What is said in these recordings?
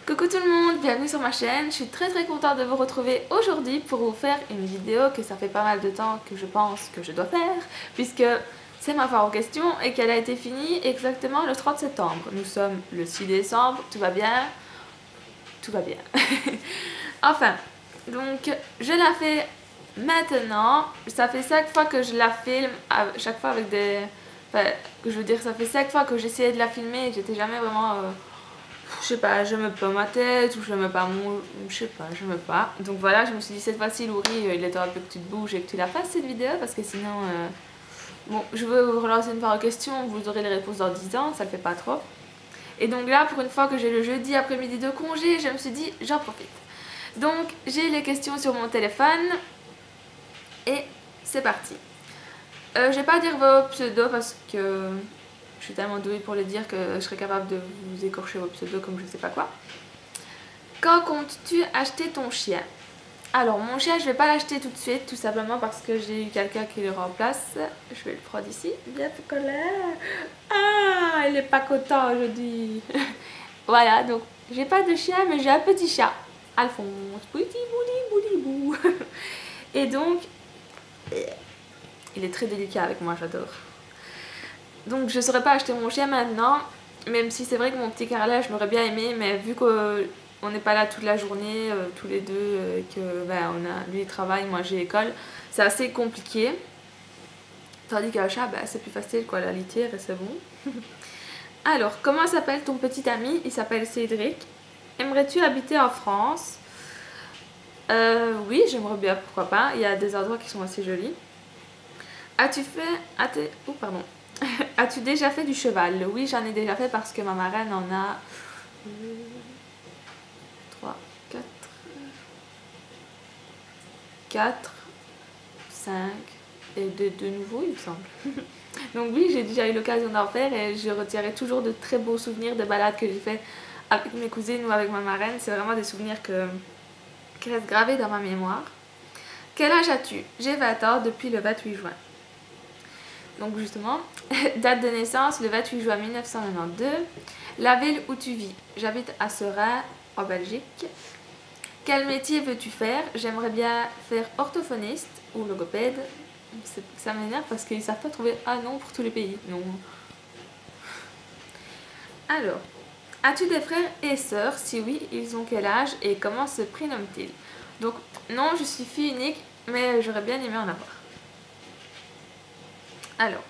Coucou tout le monde, bienvenue sur ma chaîne. Je suis très contente de vous retrouver aujourd'hui pour vous faire une vidéo que ça fait pas mal de temps que je pense que je dois faire, puisque c'est ma foire en question et qu'elle a été finie exactement le 30 septembre. Nous sommes le 6 décembre, tout va bien. Tout va bien. Enfin, donc je la fais maintenant. Ça fait 5 fois que je la filme, à chaque fois avec des... Enfin, je veux dire, ça fait 5 fois que j'essayais de la filmer et j'étais jamais vraiment... je sais pas, je mets pas ma tête ou je mets pas mon... Je sais pas, je mets pas. Donc voilà, je me suis dit cette fois-ci, Laurie, il est temps un peu que tu te bouges et que tu la fasses cette vidéo parce que sinon... Bon, je veux vous relancer une fois en question, vous aurez les réponses dans 10 ans, ça le fait pas trop. Et donc là, pour une fois que j'ai le jeudi après-midi de congé, je me suis dit, j'en profite. Donc, j'ai les questions sur mon téléphone. Et c'est parti. Je vais pas dire vos pseudos parce que je suis tellement douée pour les dire que je serais capable de vous écorcher vos pseudos comme je sais pas quoi. Quand comptes-tu acheter ton chien? Alors, mon chien, je vais pas l'acheter tout de suite, tout simplement parce que j'ai eu quelqu'un qui le remplace. Je vais le prendre ici. Viens, colère. Ah, il est pas content aujourd'hui. Voilà, donc j'ai pas de chien, mais j'ai un petit chat. Alphonse. Petit bouli bouli bou. Et donc, il est très délicat avec moi, j'adore. Donc, je saurais pas acheter mon chien maintenant, même si c'est vrai que mon petit carrelage, je l'aurais bien aimé, mais vu que on n'est pas là toute la journée, tous les deux, que ben, lui il travaille, moi j'ai école, c'est assez compliqué. Tandis qu'un chat, ben, c'est plus facile, quoi, la litière et c'est bon. Alors, comment s'appelle ton petit ami? Il s'appelle Cédric. Aimerais-tu habiter en France? Oui, j'aimerais bien, pourquoi pas. Il y a des endroits qui sont assez jolis. As-tu fait... Oh, pardon. As-tu déjà fait du cheval? Oui, j'en ai déjà fait parce que ma marraine en a... 3, 4, 5 et de nouveau il me semble. Donc oui, j'ai déjà eu l'occasion d'en faire et je retirerai toujours de très beaux souvenirs de balades que j'ai fait avec mes cousines ou avec ma marraine. C'est vraiment des souvenirs qui restent gravés dans ma mémoire. Quel âge as-tu? J'ai 20 ans depuis le 28 juin. Donc justement, date de naissance le 28 juin 1992. La ville où tu vis? J'habite à Seraing en Belgique. Quel métier veux-tu faire? J'aimerais bien faire orthophoniste ou logopède. Ça m'énerve parce qu'ils ne savent pas trouver un nom pour tous les pays. Non. Alors, as-tu des frères et sœurs? Si oui, ils ont quel âge et comment se prénomment-ils? Donc, non, je suis fille unique, mais j'aurais bien aimé en avoir. Alors,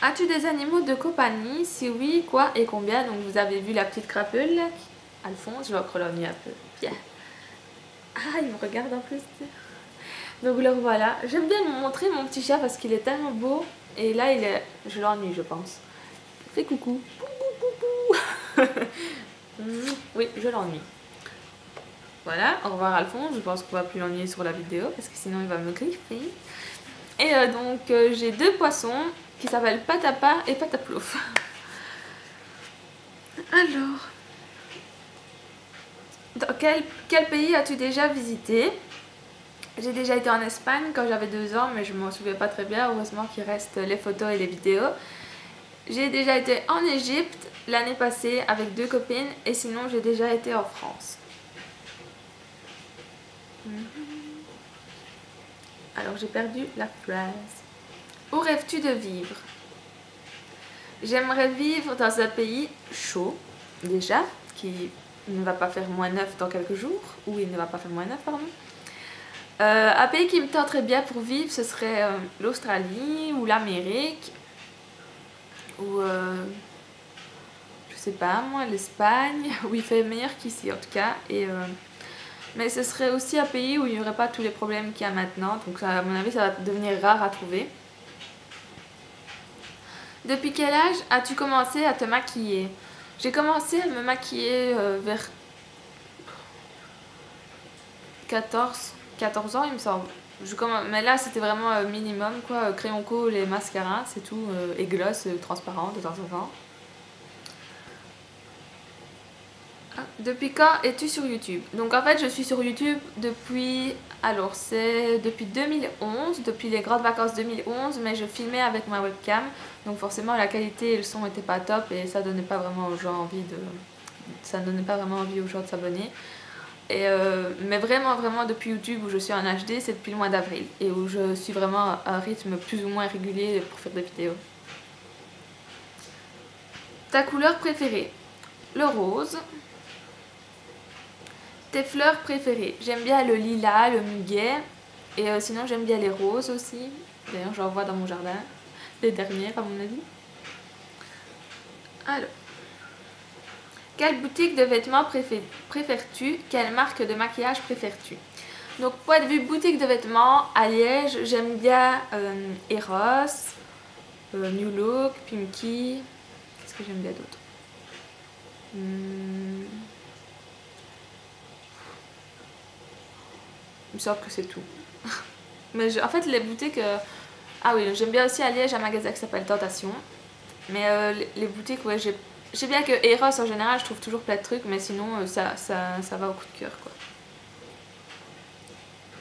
as-tu des animaux de compagnie? Si oui, quoi et combien? Donc, vous avez vu la petite crapule, Alphonse, je vais encore l'ennuyer un peu. Bien. Ah, il me regarde en plus. Donc le voilà. J'aime bien lui montrer mon petit chat parce qu'il est tellement beau. Et là, je l'ennuie, je pense. Fais coucou. Oui, je l'ennuie. Voilà, au revoir Alphonse. Je pense qu'on va plus l'ennuyer sur la vidéo parce que sinon il va me griffer. Et donc j'ai deux poissons qui s'appellent Patapa et Pataplouf. Alors, dans quel pays as-tu déjà visité? J'ai déjà été en Espagne quand j'avais 2 ans, mais je m'en souviens pas très bien. Heureusement qu'il reste les photos et les vidéos. J'ai déjà été en Égypte l'année passée avec 2 copines. Et sinon, j'ai déjà été en France. Alors, j'ai perdu la phrase. Où rêves-tu de vivre? J'aimerais vivre dans un pays chaud, déjà, qui ne va pas faire -9 dans quelques jours. Ou il ne va pas faire -9, pardon. Un pays qui me tenterait bien pour vivre, ce serait l'Australie ou l'Amérique ou je sais pas moi, l'Espagne, où il fait meilleur qu'ici en tout cas. Mais ce serait aussi un pays où il n'y aurait pas tous les problèmes qu'il y a maintenant, donc à mon avis ça va devenir rare à trouver. Depuis quel âge as-tu commencé à te maquiller? J'ai commencé à me maquiller vers 14 ans il me semble. Mais là c'était vraiment minimum quoi, crayon colle et mascara, c'est tout, et gloss transparent de temps en temps. Ah, depuis quand es-tu sur YouTube? Donc en fait je suis sur YouTube depuis, alors c'est depuis 2011, depuis les grandes vacances 2011, mais je filmais avec ma webcam, donc forcément la qualité et le son n'étaient pas top et ça donnait pas vraiment aux gens envie ça ne donnait pas vraiment envie aux gens de s'abonner. Mais vraiment depuis YouTube où je suis en HD, c'est depuis le mois d'avril et où je suis vraiment à un rythme plus ou moins régulier pour faire des vidéos. Ta couleur préférée? Le rose. Tes fleurs préférées? J'aime bien le lilas, le muguet et sinon j'aime bien les roses aussi. D'ailleurs j'en vois dans mon jardin, les dernières à mon avis. Alors, quelle boutique de vêtements préfères-tu? Quelle marque de maquillage préfères-tu? Donc, point de vue boutique de vêtements, à Liège, j'aime bien Eros, New Look, Pimki. Qu'est-ce que j'aime bien d'autre? Il me semble que c'est tout. Mais en fait, les boutiques... Ah oui, j'aime bien aussi à Liège un magasin qui s'appelle Tentation. Mais les boutiques, ouais, j'ai bien que Eros en général, je trouve toujours plein de trucs, mais sinon ça va au coup de cœur quoi.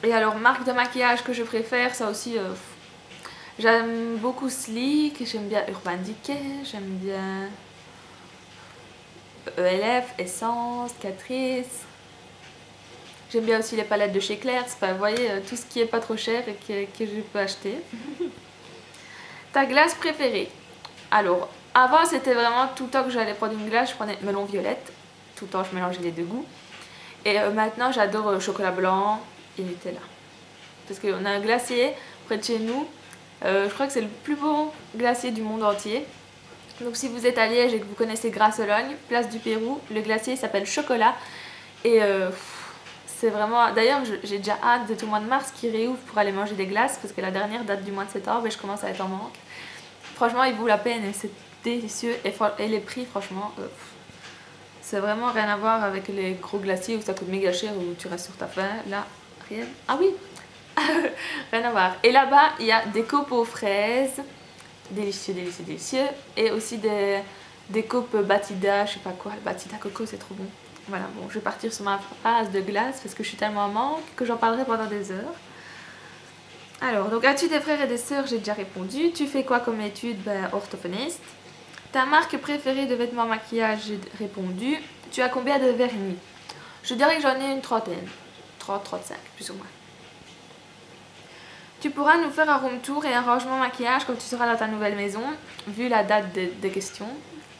Et alors, marque de maquillage que je préfère, ça aussi, j'aime beaucoup Sleek, j'aime bien Urban Decay, j'aime bien ELF, Essence, Catrice. J'aime bien aussi les palettes de chez Claire's, enfin, vous voyez, tout ce qui est pas trop cher et que je peux acheter. Ta glace préférée? Alors, avant c'était vraiment tout le temps que j'allais prendre une glace, je prenais melon violette. Tout le temps je mélangeais les deux goûts. Et maintenant j'adore chocolat blanc et Nutella. Parce qu'on a un glacier près de chez nous. Je crois que c'est le plus beau glacier du monde entier. Donc si vous êtes à Liège et que vous connaissez Grasse-Sologne, place du Pérou, le glacier s'appelle Chocolat. Et c'est vraiment... D'ailleurs j'ai déjà hâte de tout le mois de mars qui réouvre pour aller manger des glaces. Parce que la dernière date du mois de septembre et je commence à être en manque. Franchement, il vaut la peine et c'est délicieux. Et les prix, franchement, c'est vraiment rien à voir avec les gros glaciers où ça coûte méga cher, où tu restes sur ta faim. Là, rien. Ah oui, rien à voir. Et là-bas, il y a des copes aux fraises. Délicieux, délicieux, délicieux. Et aussi des copes Batida, je sais pas quoi. Le Batida Coco, c'est trop bon. Voilà, bon, je vais partir sur ma phase de glace parce que je suis tellement en manque que j'en parlerai pendant des heures. Alors, donc as-tu des frères et des sœurs? J'ai déjà répondu. Tu fais quoi comme étude? Ben, orthophoniste. Ta marque préférée de vêtements maquillage? J'ai répondu. Tu as combien de vernis? Je dirais que j'en ai une trentaine. 30-35, plus ou moins. Tu pourras nous faire un room tour et un rangement maquillage quand tu seras dans ta nouvelle maison, vu la date des questions.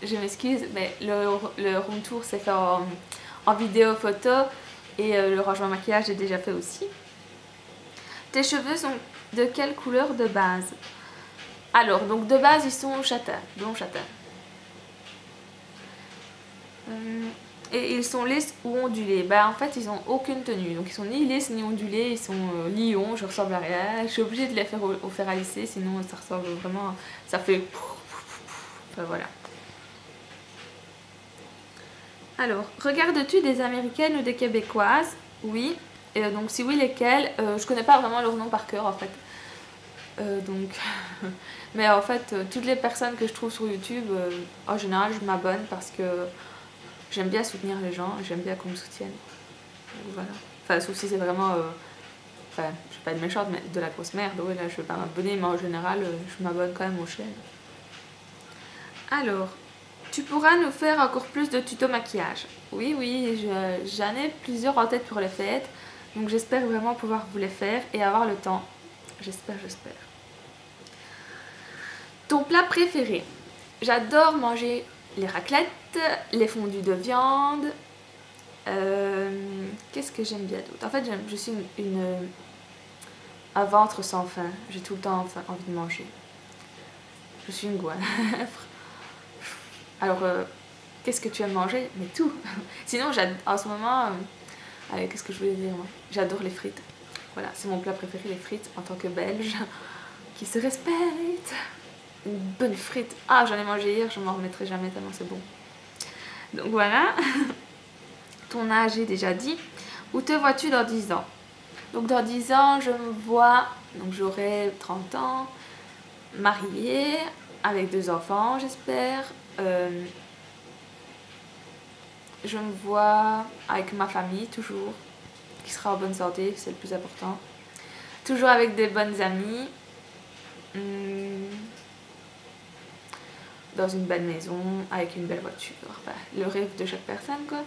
Je m'excuse, mais le room tour c'est fait en vidéo, photo et le rangement maquillage j'ai déjà fait aussi. Tes cheveux sont de quelle couleur de base? Alors, donc de base, ils sont châtains, blond châtain. Et ils sont lisses ou ondulés? Bah en fait, ils ont aucune tenue. Donc ils sont ni lisses ni ondulés, ils sont lions, je ressemble à rien. Je suis obligée de les faire au fer à lisser, sinon ça ressemble vraiment... Ça fait... Enfin voilà. Alors, regardes-tu des Américaines ou des Québécoises? Oui. Et donc si oui, lesquelles? Je connais pas vraiment leur nom par cœur en fait. Donc... Mais en fait, toutes les personnes que je trouve sur YouTube, en général, je m'abonne parce que j'aime bien soutenir les gens, j'aime bien qu'on me soutienne. Donc, voilà. Enfin, sauf si c'est vraiment... Enfin, je vais pas être méchante, mais de la grosse merde. Ouais, là, je vais pas m'abonner, mais en général, je m'abonne quand même aux chaînes. Alors, tu pourras nous faire encore plus de tutos maquillage? Oui, oui, j'en ai plusieurs en tête pour les fêtes. Donc j'espère vraiment pouvoir vous les faire et avoir le temps. J'espère. Ton plat préféré? J'adore manger les raclettes, les fondus de viande. Qu'est-ce que j'aime bien d'autre? En fait, je suis un ventre sans faim. J'ai tout le temps envie de manger. Je suis une goinfre. Alors, qu'est-ce que tu aimes manger? Mais tout. Sinon, en ce moment, qu'est-ce que je voulais dire moi? J'adore les frites. Voilà, c'est mon plat préféré, les frites, en tant que Belge, qui se respecte. Une bonne frite. Ah, j'en ai mangé hier, je m'en remettrai jamais tellement c'est bon. Donc voilà. Ton âge, j'ai déjà dit. Où te vois-tu dans 10 ans? Donc dans 10 ans, je me vois, donc j'aurai 30 ans, mariée, avec 2 enfants, j'espère. Je me vois avec ma famille, toujours, qui sera en bonne santé, c'est le plus important. Toujours avec des bonnes amies. dans une belle maison, avec une belle voiture. Bah, le rêve de chaque personne, quoi.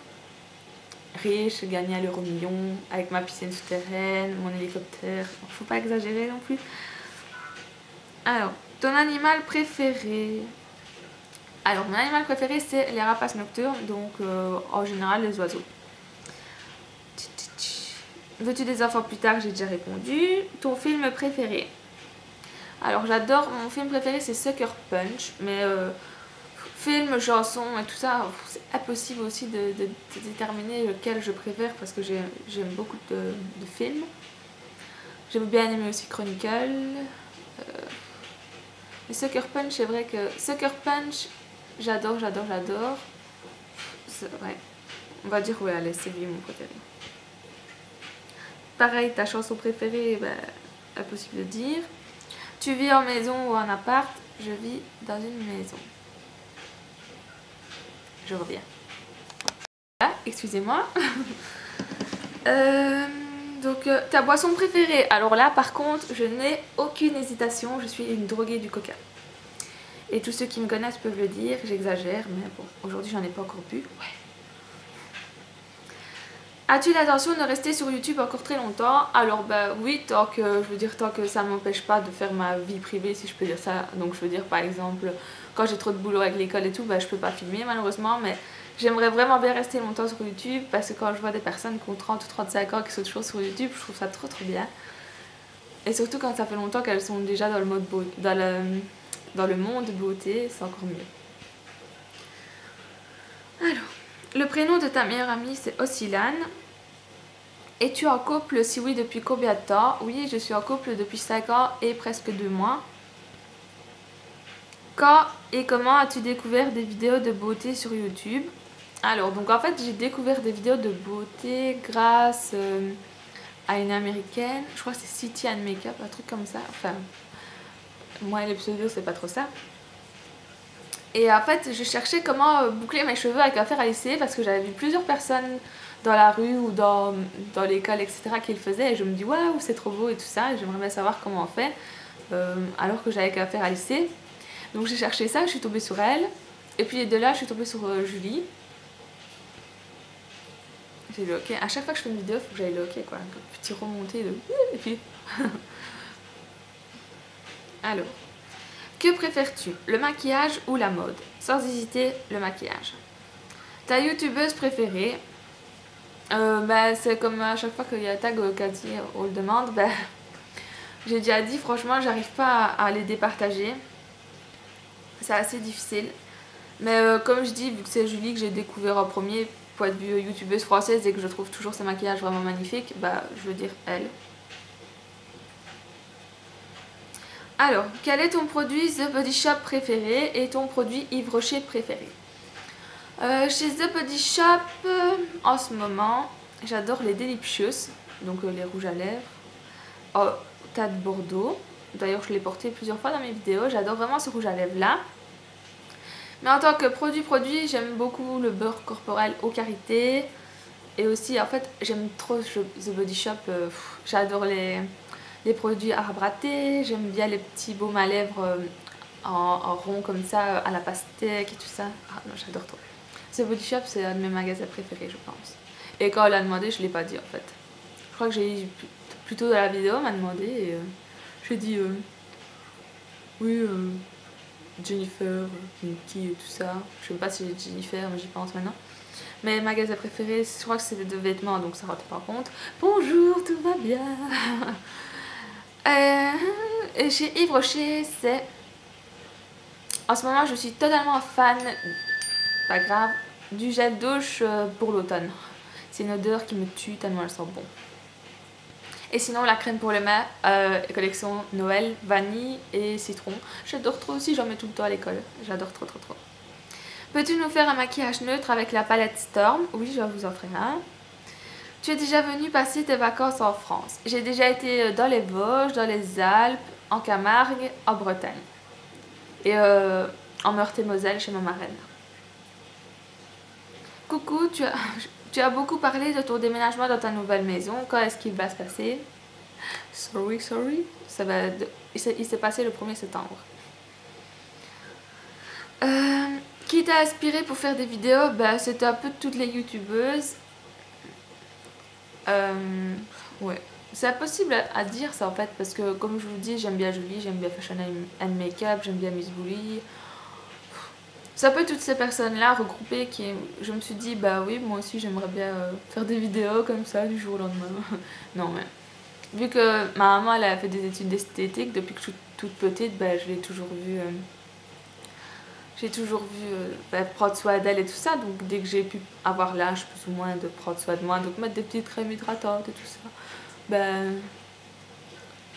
Riche, gagner à l'euro million, avec ma piscine souterraine, mon hélicoptère. Faut pas exagérer non plus. Alors, ton animal préféré? Alors, mon animal préféré, c'est les rapaces nocturnes, donc en général les oiseaux. Veux-tu des enfants plus tard? J'ai déjà répondu. Ton film préféré? Alors, j'adore, mon film préféré c'est Sucker Punch, mais film, chanson et tout ça, c'est impossible aussi de déterminer lequel je préfère parce que j'aime beaucoup de films. J'ai bien aimé aussi Chronicle. Mais Sucker Punch, c'est vrai que Sucker Punch, j'adore. Ouais. On va dire ouais, allez, c'est lui mon préféré. Pareil, ta chanson préférée, bah, impossible de dire. Tu vis en maison ou en appart? Je vis dans une maison. Je reviens. Ah, excusez-moi. Donc, ta boisson préférée? Alors là, par contre, je n'ai aucune hésitation. Je suis une droguée du coca. Et tous ceux qui me connaissent peuvent le dire. J'exagère, mais bon, aujourd'hui, j'en ai pas encore bu. Ouais. As-tu l'intention de rester sur YouTube encore très longtemps? Alors bah oui, tant que ça ne m'empêche pas de faire ma vie privée, si je peux dire ça. Donc je veux dire par exemple, quand j'ai trop de boulot avec l'école et tout, bah je peux pas filmer malheureusement, mais j'aimerais vraiment bien rester longtemps sur YouTube parce que quand je vois des personnes qui ont 30 ou 35 ans qui sont toujours sur YouTube, je trouve ça trop bien. Et surtout quand ça fait longtemps qu'elles sont déjà dans le mode dans le monde beauté, c'est encore mieux. Alors, le prénom de ta meilleure amie c'est Ocilane. Es-tu en couple? Si oui, depuis combien de temps? Oui, je suis en couple depuis 5 ans et presque 2 mois. Quand et comment as-tu découvert des vidéos de beauté sur YouTube? Alors, donc en fait, j'ai découvert des vidéos de beauté grâce à une américaine. Je crois que c'est City and Makeup, un truc comme ça. Enfin, moi, les pseudos, c'est pas trop ça. Et en fait, je cherchais comment boucler mes cheveux avec un fer à lisser parce que j'avais vu plusieurs personnes dans la rue ou dans l'école, etc. qui le faisaient. Et je me dis, waouh, c'est trop beau et tout ça. Et j'aimerais bien savoir comment on fait alors que j'avais qu'à faire à lisser. Donc j'ai cherché ça, je suis tombée sur elle. Et puis de là, je suis tombée sur Julie. J'ai le OK. À chaque fois que je fais une vidéo, il faut que j'aille le OK, quoi. Un petit remonté de... Et puis... Alors... Que préfères-tu? Le maquillage ou la mode? Sans hésiter, le maquillage. Ta youtubeuse préférée? Bah, c'est comme à chaque fois qu'il y a tag Cathy, on le demande. Bah, j'ai déjà dit, franchement, j'arrive pas à les départager. C'est assez difficile. Mais comme je dis, vu que c'est Julie que j'ai découvert en premier, point de vue youtubeuse française, et que je trouve toujours ses maquillages vraiment magnifiques, bah, je veux dire elle. Alors, quel est ton produit The Body Shop préféré et ton produit Yves Rocher préféré? Chez The Body Shop, en ce moment, j'adore les Delicious, donc les rouges à lèvres, au tas de Bordeaux. D'ailleurs, je l'ai porté plusieurs fois dans mes vidéos, j'adore vraiment ce rouge à lèvres là. Mais en tant que produit, j'aime beaucoup le beurre corporel eau karité. Et aussi, en fait, j'aime trop The Body Shop, j'adore les produits arbre à thé, j'aime bien les petits baumes à lèvres en rond comme ça, à la pastèque et tout ça. Ah non, j'adore trop. The Body Shop, c'est un de mes magasins préférés, je pense. Et quand elle a demandé, je ne l'ai pas dit en fait. Je crois que j'ai plutôt dans la vidéo, elle m'a demandé et j'ai dit oui, Jennifer, Nikki et tout ça. Je sais pas si j'ai Jennifer, mais j'y pense maintenant. Mes magasins préférés, je crois que c'est de vêtements, donc ça rentre pas compte. Bonjour, tout va bien. Et chez Yves Rocher, c'est... En ce moment, je suis totalement fan, pas grave, du gel douche pour l'automne. C'est une odeur qui me tue tellement elle sent bon. Et sinon, la crème pour les mains, collection Noël, vanille et citron. J'adore trop aussi, j'en mets tout le temps à l'école. J'adore trop. Peux-tu nous faire un maquillage neutre avec la palette Storm? Oui, je vous en ferai un. Tu es déjà venu passer tes vacances en France? J'ai déjà été dans les Vosges, dans les Alpes, en Camargue, en Bretagne. Et en Meurthe-et-Moselle chez ma marraine. Coucou, tu as beaucoup parlé de ton déménagement dans ta nouvelle maison. Quand est-ce qu'il va se passer? Sorry. Il s'est passé le 1er septembre. Qui t'a inspiré pour faire des vidéos? Bah, c'était un peu toutes les youtubeuses. Ouais. C'est impossible à dire ça en fait, parce que comme je vous dis, j'aime bien Julie, j'aime bien Fashion and Makeup, j'aime bien Miss Bully. C'est un peu toutes ces personnes-là regroupées je me suis dit, bah oui, moi aussi j'aimerais bien faire des vidéos comme ça du jour au lendemain. Non, mais vu que ma maman elle a fait des études d'esthétique depuis que je suis toute petite, bah, je l'ai toujours vue. J'ai toujours vu prendre soin d'elle et tout ça, donc dès que j'ai pu avoir l'âge plus ou moins de prendre soin de moi, donc mettre des petites crèmes hydratantes et tout ça, ben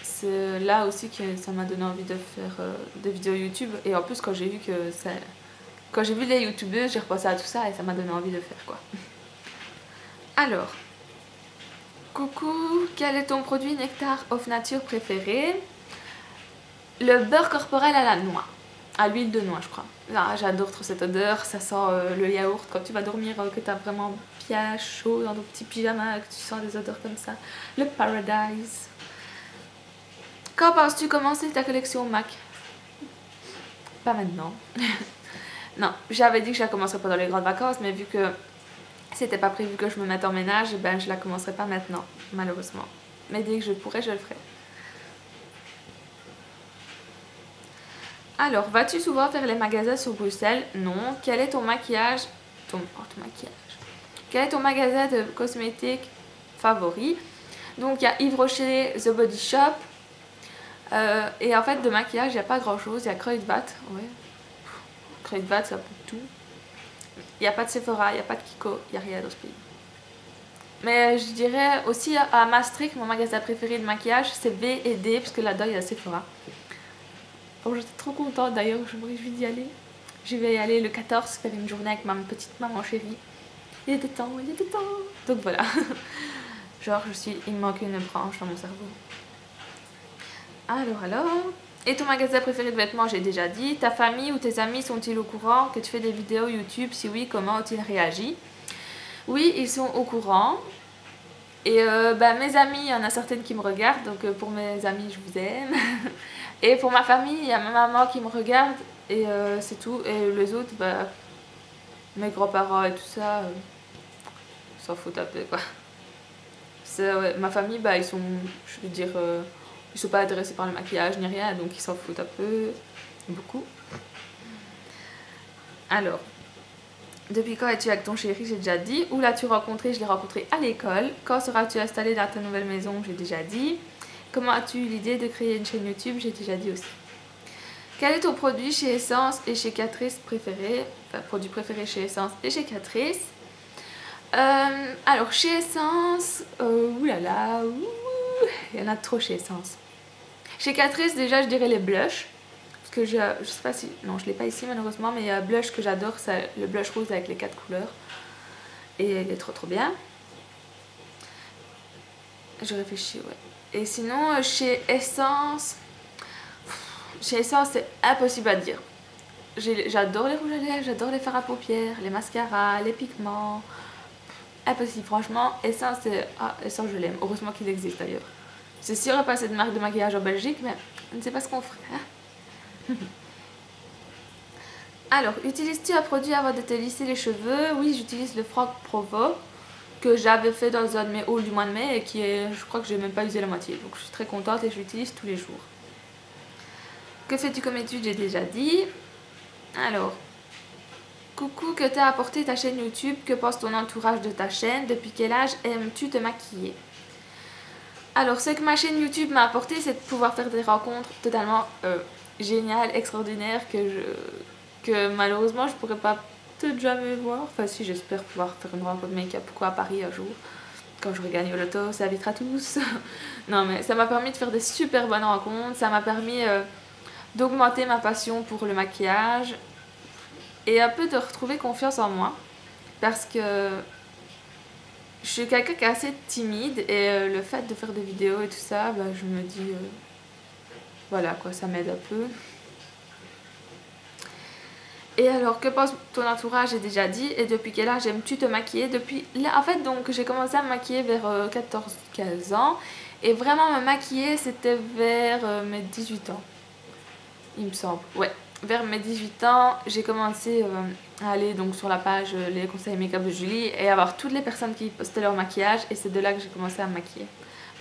c'est là aussi que ça m'a donné envie de faire des vidéos YouTube. Et en plus quand j'ai vu quand j'ai vu les youtubeuses, j'ai repensé à tout ça et ça m'a donné envie de faire quoi. Alors, coucou, quel est ton produit Nectar of Nature préféré? Le beurre corporel à la noix. À l'huile de noix, je crois. Ah, j'adore trop cette odeur, ça sent le yaourt quand tu vas dormir, que t'as vraiment bien chaud dans ton petit pyjama, que tu sens des odeurs comme ça. Le Paradise. Quand penses-tu commencer ta collection MAC? Pas maintenant. Non, j'avais dit que je la commencerais pendant les grandes vacances, mais vu que c'était pas prévu que je me mette en ménage, ben je la commencerai pas maintenant, malheureusement. Mais dès que je pourrai, je le ferai. Alors, vas-tu souvent faire les magasins sur Bruxelles? Non. Quel est ton maquillage? Ton maquillage. Quel est ton magasin de cosmétiques favori? Donc, il y a Yves Rocher, The Body Shop. Et en fait, de maquillage, il n'y a pas grand-chose. Il y a Kruidvat. Ouais. Kruidvat, ça peut tout. Il n'y a pas de Sephora, il n'y a pas de Kiko. Il n'y a rien dans ce pays. Mais je dirais aussi à Maastricht, mon magasin préféré de maquillage, c'est B et D, parce que là-dedans, il y a Sephora. Oh, j'étais trop contente d'ailleurs, je me réjouis d'y aller. Je vais y aller le 14 faire une journée avec ma petite maman chérie. Il était temps, il était temps. Donc voilà. Genre, il me manque une branche dans mon cerveau. Alors. Et ton magasin préféré de vêtements, j'ai déjà dit. Ta famille ou tes amis sont-ils au courant que tu fais des vidéos YouTube? Si oui, comment ont-ils réagi? Oui, ils sont au courant. Et mes amis, il y en a certaines qui me regardent. Donc pour mes amis, je vous aime. Et pour ma famille, il y a ma maman qui me regarde. Et c'est tout. Et les autres, mes grands-parents et tout ça, s'en foutent un peu quoi. Ouais, ma famille, ils sont, je veux dire, ils sont pas intéressés par le maquillage ni rien, donc ils s'en foutent un peu, beaucoup. Alors, depuis quand es-tu avec ton chéri? J'ai déjà dit. Où l'as-tu rencontré? Je l'ai rencontré à l'école. Quand seras-tu installé dans ta nouvelle maison? J'ai déjà dit. Comment as-tu eu l'idée de créer une chaîne YouTube? J'ai déjà dit aussi. Quel est ton produit chez Essence et chez Catrice préféré? Enfin, produit préféré chez Essence et chez Catrice. Alors, chez Essence, oulala, il y en a trop chez Essence. Chez Catrice, déjà, je dirais les blushs. Parce que je sais pas si... Non, je l'ai pas ici malheureusement, mais il y a un blush que j'adore, c'est le blush rose avec les 4 couleurs. Et il est trop bien. Je réfléchis, ouais. Et sinon, chez Essence, c'est impossible à dire. J'adore les rouges à lèvres, j'adore les fards à paupières, les mascaras, les pigments. Impossible, franchement. Essence, Essence, je l'aime. Heureusement qu'il existe d'ailleurs. C'est sûr, il n'y a pas cette marque de maquillage en Belgique, mais je ne sais pas ce qu'on ferait. Hein. Alors, utilises-tu un produit avant de te lisser les cheveux? Oui, j'utilise le Franck Provo que j'avais fait dans un de mes hauls du mois de mai et je crois que j'ai même pas usé la moitié. Donc, je suis très contente et je l'utilise tous les jours. Que fais-tu comme étude? J'ai déjà dit. Alors, coucou, que t'a apporté ta chaîne YouTube? Que pense ton entourage de ta chaîne? Depuis quel âge aimes-tu te maquiller? Alors, ce que ma chaîne YouTube m'a apporté, c'est de pouvoir faire des rencontres totalement géniales, extraordinaires, que malheureusement je pourrais pas peut-être jamais voir. Enfin, si, j'espère pouvoir faire une rencontre make-up, pourquoi à Paris un jour, quand je regagne au loto, ça invitera tous. Non, mais ça m'a permis de faire des super bonnes rencontres, ça m'a permis d'augmenter ma passion pour le maquillage et un peu de retrouver confiance en moi, parce que je suis quelqu'un qui est assez timide et le fait de faire des vidéos et tout ça, je me dis, voilà quoi, ça m'aide un peu. Et alors, que pense ton entourage? J'ai déjà dit. Et depuis quel âge aimes-tu te maquiller? Depuis là, en fait, donc j'ai commencé à me maquiller vers 14-15 ans. Et vraiment me maquiller, c'était vers mes 18 ans. Il me semble, ouais. vers mes 18 ans, j'ai commencé à aller donc sur la page les conseils make-up de Julie et à voir toutes les personnes qui postaient leur maquillage, et c'est de là que j'ai commencé à me maquiller.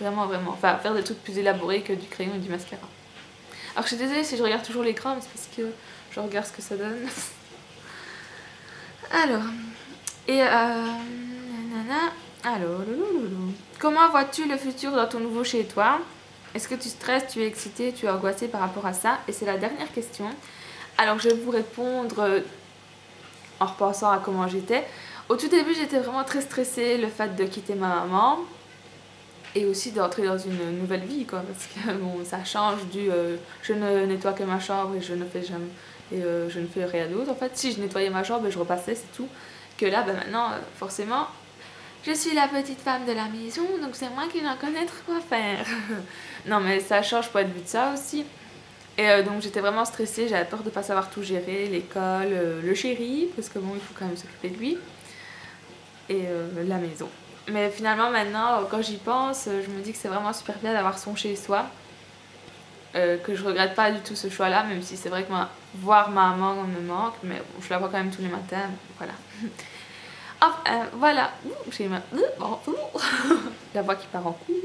Vraiment, vraiment. Enfin, faire des trucs plus élaborés que du crayon et du mascara. Alors, je suis désolée si je regarde toujours l'écran, mais c'est parce que je regarde ce que ça donne. Alors, et nanana. Alors, comment vois-tu le futur dans ton nouveau chez toi? Est-ce que tu stresses, tu es excitée, tu es angoissée par rapport à ça? Et c'est la dernière question. Alors, je vais vous répondre en repensant à comment j'étais. Au tout début, j'étais vraiment très stressée, le fait de quitter ma maman. Et aussi d'entrer dans une nouvelle vie, quoi, parce que bon, ça change du je ne nettoie que ma chambre et je ne fais jamais je ne fais rien d'autre. En fait, si je nettoyais ma chambre, je repassais, c'est tout. Que là, ben maintenant, forcément, je suis la petite femme de la maison, donc c'est moi qui dois connaître quoi faire. Non, mais ça change pas de vue de ça aussi. Et donc j'étais vraiment stressée, j'avais peur de pas savoir tout gérer, l'école, le chéri, parce que bon, il faut quand même s'occuper de lui, et la maison. Mais finalement maintenant, quand j'y pense, je me dis que c'est vraiment super bien d'avoir son chez soi. Que je regrette pas du tout ce choix là, même si c'est vrai que voir ma maman me manque, mais bon, je la vois quand même tous les matins, voilà. Hop, voilà, j'ai la voix qui part en couille.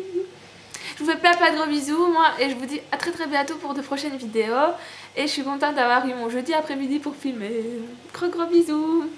Je vous fais plein de gros bisous, moi, et je vous dis à très bientôt pour de prochaines vidéos. Et je suis contente d'avoir eu mon jeudi après-midi pour filmer. Gros bisous.